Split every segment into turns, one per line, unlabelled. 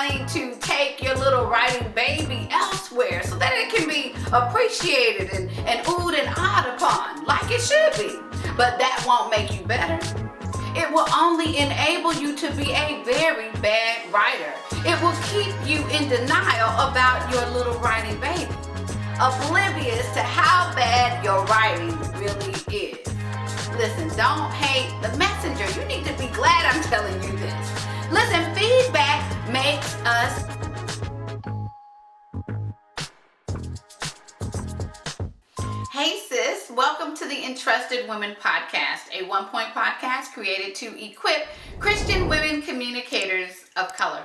wanting to take your little writing baby elsewhere so that it can be appreciated and oohed and ahhed upon like it should be. But that won't make you better. It will only enable you to be a very bad writer. It will keep you in denial about your little writing baby, oblivious to how bad your writing really is. Listen, don't hate the messenger. You need to be glad I'm telling you this. Listen, feedback makes us Hey sis, welcome to the Entrusted Women Podcast, a one-point podcast created to equip Christian women communicators of color.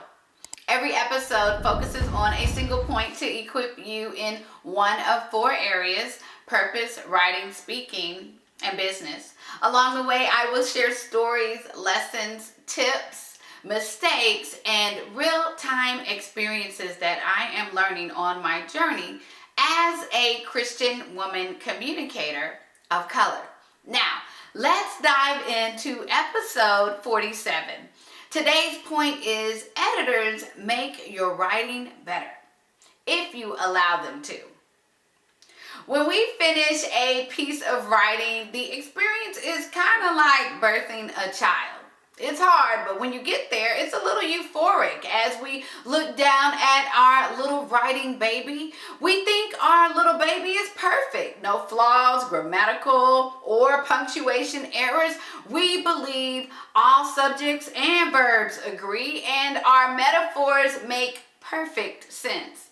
Every episode focuses on a single point to equip you in one of four areas: purpose, writing, speaking, and business. Along the way, I will share stories, lessons, tips, mistakes, and real-time experiences that I am learning on my journey as a Christian woman communicator of color. Now, let's dive into episode 47. Today's point is editors make your writing better if you allow them to. When we finish a piece of writing, the experience is kind of like birthing a child. It's hard, but when you get there, it's a little euphoric. As we look down at our little writing baby, we think our little baby is perfect. No flaws, grammatical or punctuation errors. We believe all subjects and verbs agree, and our metaphors make perfect sense.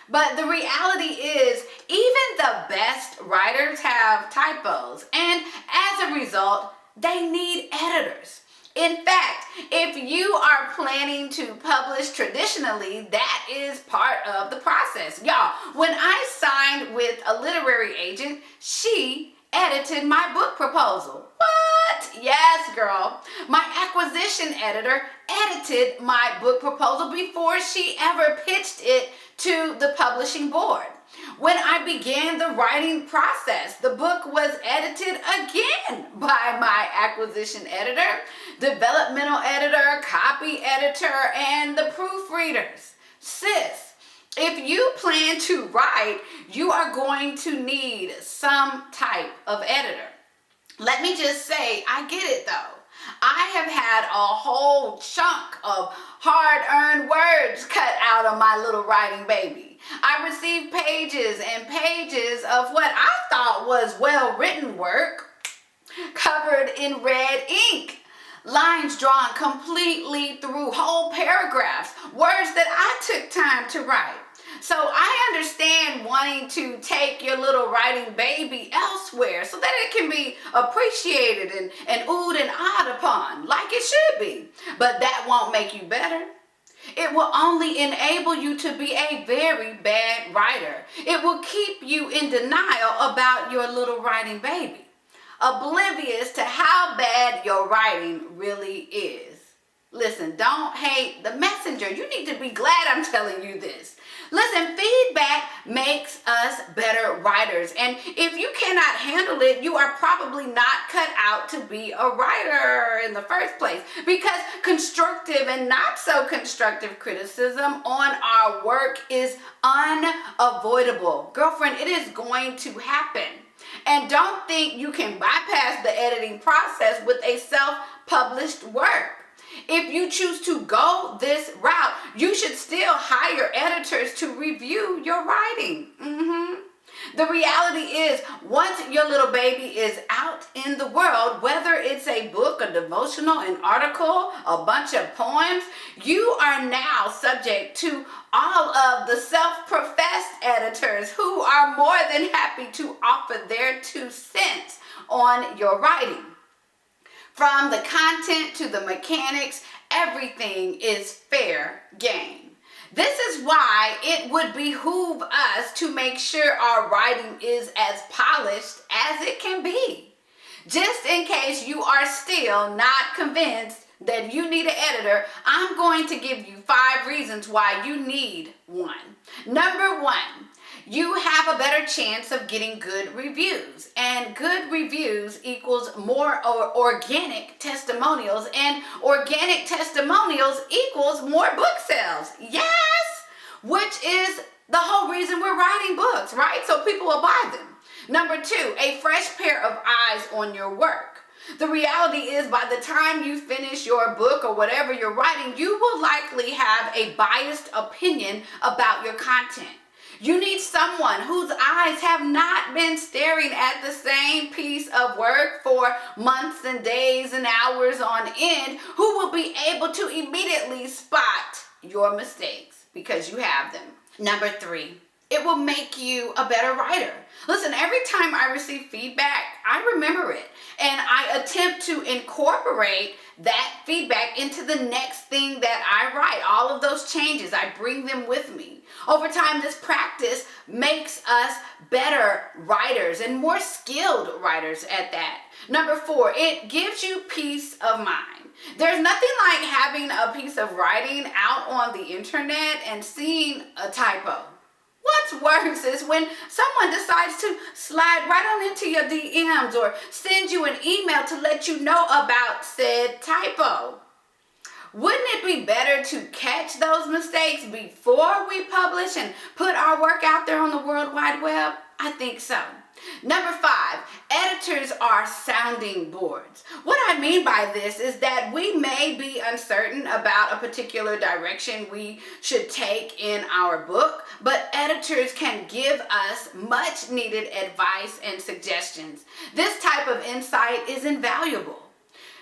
But the reality is, even the best writers have typos, and as a result, they need editors. In fact, if you are planning to publish traditionally, that is part of the process. Y'all, when I signed with a literary agent, she edited my book proposal. What? Yes, girl. My acquisition editor edited my book proposal before she ever pitched it to the publishing board. When I began the writing process, the book was edited again by my acquisition editor, developmental editor, copy editor, and the proofreaders. Sis, if you plan to write, you are going to need some type of editor. Let me just say, I get it though. I have had a whole chunk of hard-earned words cut out of my little writing baby. I received pages and pages of what I thought was well-written work covered in red ink. Lines drawn completely through whole paragraphs, words that I took time to write. So I understand wanting to take your little writing baby elsewhere so that it can be appreciated and oohed and ahhed upon like it should be. But that won't make you better. It will only enable you to be a very bad writer. It will keep you in denial about your little writing baby, oblivious to how bad your writing really is. Listen, don't hate the messenger. You need to be glad I'm telling you this. Listen, feedback makes us better writers. And if you cannot handle it, you are probably not cut out to be a writer in the first place. Because constructive and not so constructive criticism on our work is unavoidable. Girlfriend, it is going to happen. And don't think you can bypass the editing process with a self-published work. If you choose to go this route, you should still hire editors to review your writing. The reality is, once your little baby is out in the world, whether it's a book, a devotional, an article, a bunch of poems, you are now subject to all of the self-professed editors who are more than happy to offer their 2 cents on your writing. From the content to the mechanics, everything is fair game. This is why it would behoove us to make sure our writing is as polished as it can be. Just in case you are still not convinced that you need an editor, I'm going to give you 5 reasons why you need one. Number 1, you have a better chance of getting good reviews. And good reviews equals more organic testimonials, and organic testimonials equals more book sales. Yes! Which is the whole reason we're writing books, right? So people will buy them. Number 2, a fresh pair of eyes on your work. The reality is, by the time you finish your book or whatever you're writing, you will likely have a biased opinion about your content. You need someone whose eyes have not been staring at the same piece of work for months and days and hours on end, who will be able to immediately spot your mistakes because you have them. Number 3, it will make you a better writer. Listen, every time I receive feedback, I remember it, and I attempt to incorporate that feedback into the next thing that I write. All of those changes, I bring them with me. Over time, this practice makes us better writers and more skilled writers at that. Number 4, it gives you peace of mind. There's nothing like having a piece of writing out on the internet and seeing a typo. What's worse is when someone decides to slide right on into your DMs or send you an email to let you know about said typo. Wouldn't it be better to catch those mistakes before we publish and put our work out there on the World Wide Web? I think so. Number 5, editors are sounding boards. What I mean by this is that we may be uncertain about a particular direction we should take in our book, but editors can give us much needed advice and suggestions. This type of insight is invaluable,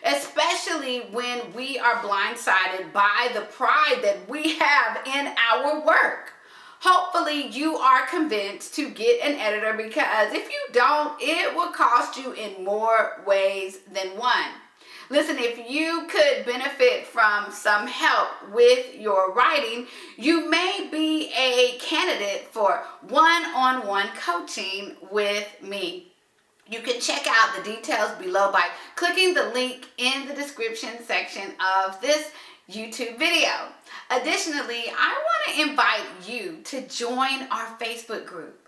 especially when we are blindsided by the pride that we have in our work. Hopefully you are convinced to get an editor, because if you don't, it will cost you in more ways than one. Listen, if you could benefit from some help with your writing, you may be a candidate for one-on-one coaching with me. You can check out the details below by clicking the link in the description section of this YouTube video. Additionally, I want to invite you to join our Facebook group.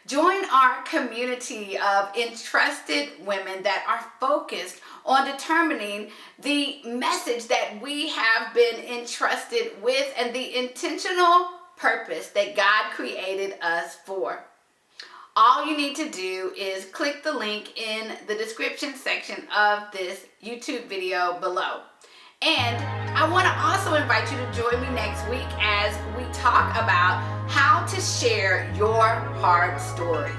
Join our community of entrusted women that are focused on determining the message that we have been entrusted with and the intentional purpose that God created us for. All you need to do is click the link in the description section of this YouTube video below. And I want to also invite you to join me next week as we talk about how to share your hard story.